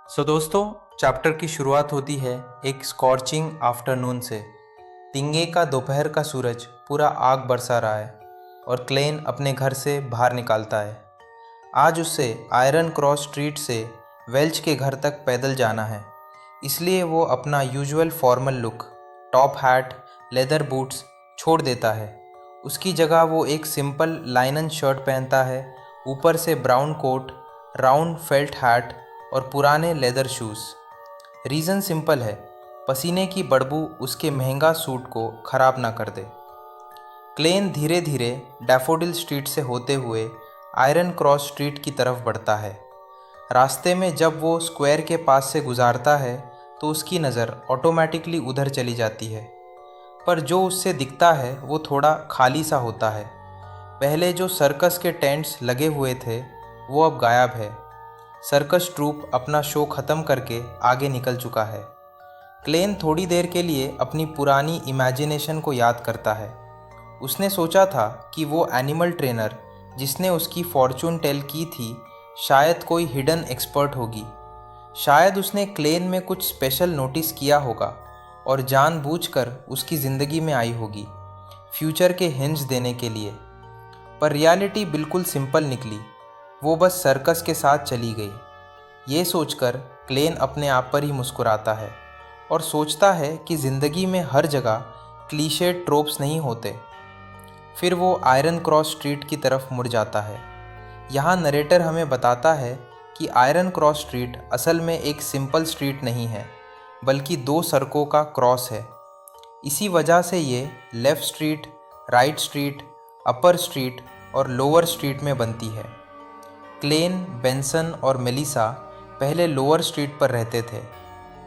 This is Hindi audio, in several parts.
दोस्तों, चैप्टर की शुरुआत होती है एक स्कॉर्चिंग आफ्टरनून से। तिंगे का दोपहर का सूरज पूरा आग बरसा रहा है और क्लेन अपने घर से बाहर निकलता है। आज उसे आयरन क्रॉस स्ट्रीट से वेल्च के घर तक पैदल जाना है, इसलिए वो अपना usual formal look, top hat, leather boots छोड़ देता है। उसकी जगह वो एक सिंपल लाइनन शर्ट पहनता है, ऊपर से brown coat, round felt hat और पुराने लेदर शूज़। रीज़न सिंपल है, पसीने की बदबू उसके महंगा सूट को ख़राब ना कर दे। क्लेन धीरे धीरे डैफोडिल स्ट्रीट से होते हुए आयरन क्रॉस स्ट्रीट की तरफ बढ़ता है। रास्ते में जब वो स्क्वायर के पास से गुजारता है तो उसकी नज़र ऑटोमेटिकली उधर चली जाती है, पर जो उससे दिखता है वो थोड़ा खाली सा होता है। पहले जो सर्कस के टेंट्स लगे हुए थे वो अब गायब है। सर्कस ट्रूप अपना शो ख़त्म करके आगे निकल चुका है। क्लेन थोड़ी देर के लिए अपनी पुरानी इमेजिनेशन को याद करता है। उसने सोचा था कि वो एनिमल ट्रेनर जिसने उसकी फॉर्चून टेल की थी शायद कोई हिडन एक्सपर्ट होगी। शायद उसने क्लेन में कुछ स्पेशल नोटिस किया होगा और जानबूझकर उसकी ज़िंदगी में आई होगी, फ्यूचर के हिंट्स देने के लिए। पर रियलिटी बिल्कुल सिंपल निकली, वो बस सर्कस के साथ चली गई। ये सोचकर क्लेन अपने आप पर ही मुस्कुराता है और सोचता है कि ज़िंदगी में हर जगह क्लीशे ट्रोप्स नहीं होते। फिर वो आयरन क्रॉस स्ट्रीट की तरफ मुड़ जाता है। यहाँ नरेटर हमें बताता है कि आयरन क्रॉस स्ट्रीट असल में एक सिंपल स्ट्रीट नहीं है, बल्कि दो सड़कों का क्रॉस है। इसी वजह से ये लेफ़्ट स्ट्रीट, राइट स्ट्रीट, अपर स्ट्रीट और लोअर स्ट्रीट में बनती है। क्लेन, बेंसन और मेलिसा पहले लोअर स्ट्रीट पर रहते थे,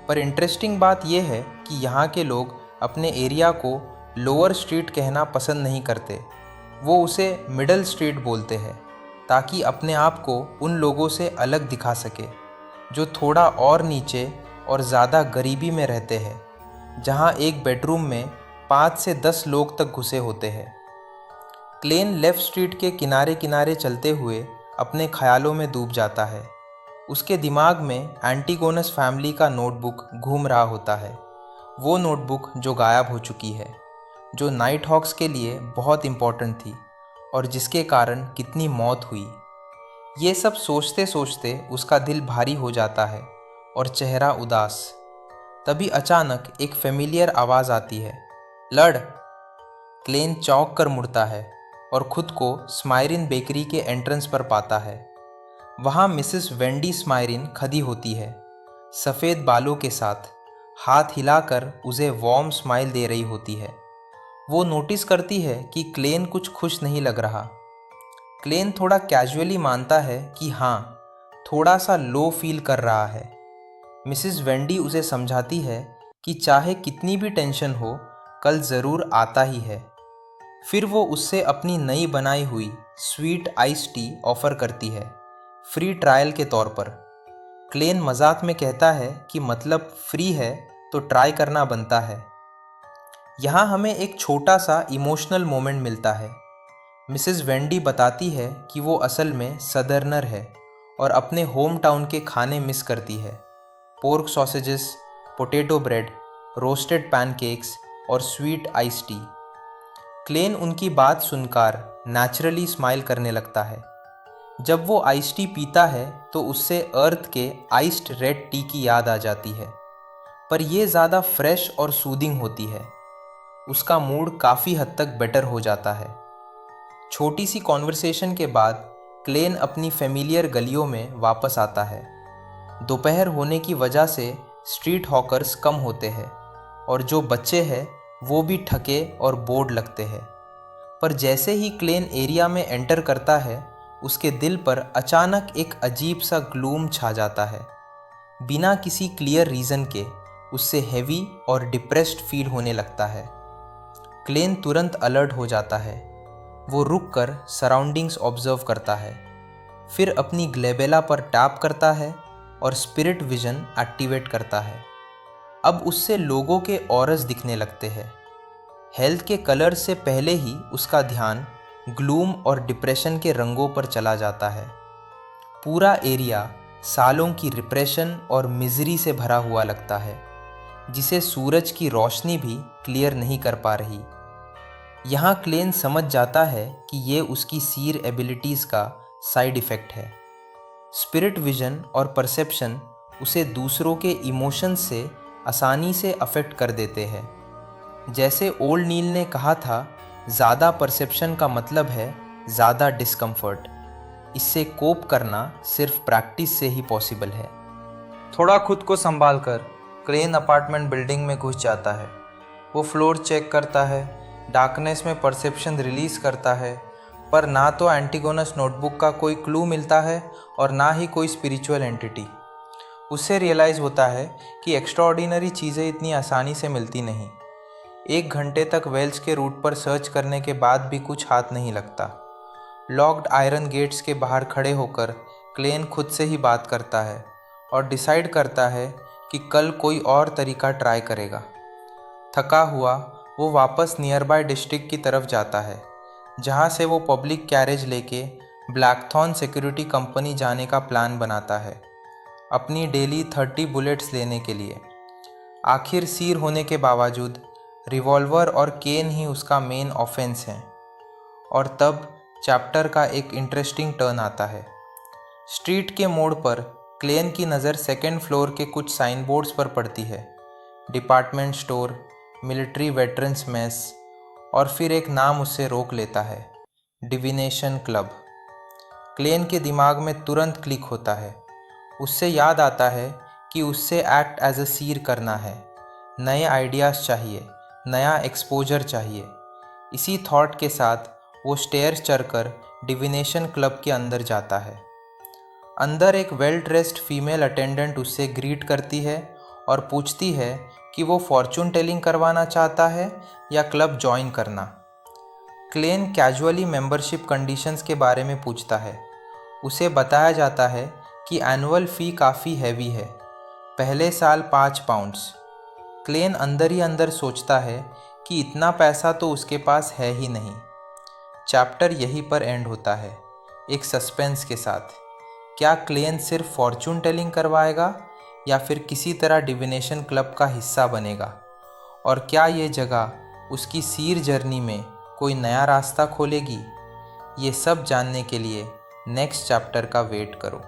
पर इंटरेस्टिंग बात यह है कि यहाँ के लोग अपने एरिया को लोअर स्ट्रीट कहना पसंद नहीं करते। वो उसे मिडल स्ट्रीट बोलते हैं ताकि अपने आप को उन लोगों से अलग दिखा सके जो थोड़ा और नीचे और ज़्यादा गरीबी में रहते हैं, जहाँ एक बेडरूम में 5 से 10 लोग तक घुसे होते हैं। क्लेन लेफ़्ट स्ट्रीट के किनारे किनारे चलते हुए अपने ख्यालों में डूब जाता है। उसके दिमाग में एंटीगोनस फैमिली का नोटबुक घूम रहा होता है, वो नोटबुक जो गायब हो चुकी है, जो नाइट हॉक्स के लिए बहुत इम्पोर्टेंट थी और जिसके कारण कितनी मौत हुई। ये सब सोचते सोचते उसका दिल भारी हो जाता है और चेहरा उदास। तभी अचानक एक फेमिलियर आवाज़ आती है, लड़। क्लेन चौंक कर मुड़ता है और खुद को स्माइरिन बेकरी के एंट्रेंस पर पाता है। वहाँ मिसेस वेंडी स्माइरिन खड़ी होती है, सफ़ेद बालों के साथ, हाथ हिलाकर उसे वार्म स्माइल दे रही होती है। वो नोटिस करती है कि क्लेन कुछ खुश नहीं लग रहा। क्लेन थोड़ा कैजुअली मानता है कि हाँ, थोड़ा सा लो फील कर रहा है। मिसेस वेंडी उसे समझाती है कि चाहे कितनी भी टेंशन हो, कल ज़रूर आता ही है। फिर वो उससे अपनी नई बनाई हुई स्वीट आइस टी ऑफ़र करती है, फ्री ट्रायल के तौर पर। क्लेन मजाक में कहता है कि मतलब फ्री है तो ट्राई करना बनता है। यहाँ हमें एक छोटा सा इमोशनल मोमेंट मिलता है। मिसेस वेंडी बताती है कि वो असल में सदर्नर है और अपने होम टाउन के खाने मिस करती है, pork sausages, potato bread, roasted pancakes और स्वीट आइस टी। क्लेन उनकी बात सुनकर नेचुरली स्माइल करने लगता है। जब वो आइस टी पीता है तो उससे अर्थ के आइस्ड रेड टी की याद आ जाती है, पर ये ज़्यादा फ्रेश और सूदिंग होती है। उसका मूड काफ़ी हद तक बेटर हो जाता है। छोटी सी कॉन्वर्सेशन के बाद क्लेन अपनी फेमिलियर गलियों में वापस आता है। दोपहर होने की वजह से स्ट्रीट हॉकर्स कम होते हैं और जो बच्चे हैं वो भी थके और बोर्ड लगते हैं। पर जैसे ही क्लेन एरिया में एंटर करता है, उसके दिल पर अचानक एक अजीब सा ग्लूम छा जाता है। बिना किसी क्लियर रीज़न के उससे हैवी और डिप्रेस्ड फील होने लगता है। क्लेन तुरंत अलर्ट हो जाता है। वो रुक कर सराउंडिंग्स ऑब्जर्व करता है, फिर अपनी ग्लेबेला पर टैप करता है और स्पिरिट विजन एक्टिवेट करता है। अब उससे लोगों के ऑरस दिखने लगते हैं। हेल्थ के कलर से पहले ही उसका ध्यान ग्लूम और डिप्रेशन के रंगों पर चला जाता है। पूरा एरिया सालों की रिप्रेशन और मिजरी से भरा हुआ लगता है, जिसे सूरज की रोशनी भी क्लियर नहीं कर पा रही। यहाँ क्लेन समझ जाता है कि ये उसकी सीर एबिलिटीज़ का साइड इफ़ेक्ट है। स्पिरिट विजन और परसेप्शन उसे दूसरों के इमोशंस से आसानी से अफेक्ट कर देते हैं। जैसे ओल्ड नील ने कहा था, ज़्यादा परसेप्शन का मतलब है ज़्यादा डिस्कम्फर्ट। इससे कोप करना सिर्फ प्रैक्टिस से ही पॉसिबल है। थोड़ा खुद को संभाल कर क्लेन अपार्टमेंट बिल्डिंग में घुस जाता है। वो फ्लोर चेक करता है, डार्कनेस में परसेप्शन रिलीज़ करता है, पर ना तो एंटीगोनस नोटबुक का कोई क्लू मिलता है और ना ही कोई स्पिरिचुअल एंटिटी। उससे रियलाइज़ होता है कि एक्स्ट्राऑर्डिनरी चीज़ें इतनी आसानी से मिलती नहीं। 1 घंटे तक वेल्स के रूट पर सर्च करने के बाद भी कुछ हाथ नहीं लगता। लॉक्ड आयरन गेट्स के बाहर खड़े होकर क्लेन खुद से ही बात करता है और डिसाइड करता है कि कल कोई और तरीका ट्राई करेगा। थका हुआ वो वापस नियर बाय डिस्ट्रिक्ट की तरफ जाता है, जहाँ से वो पब्लिक कैरेज लेके ब्लैकथॉर्न सिक्योरिटी कंपनी जाने का प्लान बनाता है, अपनी डेली 30 बुलेट्स लेने के लिए। आखिर सीर होने के बावजूद रिवॉल्वर और केन ही उसका मेन ऑफेंस है। और तब चैप्टर का एक इंटरेस्टिंग टर्न आता है। स्ट्रीट के मोड़ पर क्लेन की नज़र सेकेंड फ्लोर के कुछ साइन बोर्ड्स पर पड़ती है। Department store, military veterans mess, और फिर एक नाम उससे रोक लेता है, डिविनेशन क्लब। क्लेन के दिमाग में तुरंत क्लिक होता है। उससे याद आता है कि उससे एक्ट एज अ सीर करना है। नए आइडियाज़ चाहिए, नया एक्सपोजर चाहिए। इसी थॉट के साथ वो स्टेयर्स चढ़कर डिविनेशन क्लब के अंदर जाता है। अंदर एक वेल ड्रेस्ड फीमेल अटेंडेंट उससे ग्रीट करती है और पूछती है कि वो फॉर्चून टेलिंग करवाना चाहता है या क्लब ज्वाइन करना। क्लेन कैजुअली मेंबरशिप कंडीशंस के बारे में पूछता है। उसे बताया जाता है कि एनुअल फ़ी काफ़ी हैवी है, पहले साल 5 पाउंड्स। क्लेन अंदर ही अंदर सोचता है कि इतना पैसा तो उसके पास है ही नहीं। चैप्टर यहीं पर एंड होता है, एक सस्पेंस के साथ। क्या क्लेन सिर्फ फॉर्चून टेलिंग करवाएगा या फिर किसी तरह डिविनेशन क्लब का हिस्सा बनेगा? और क्या ये जगह उसकी सीर जर्नी में कोई नया रास्ता खोलेगी? ये सब जानने के लिए नेक्स्ट चैप्टर का वेट करो।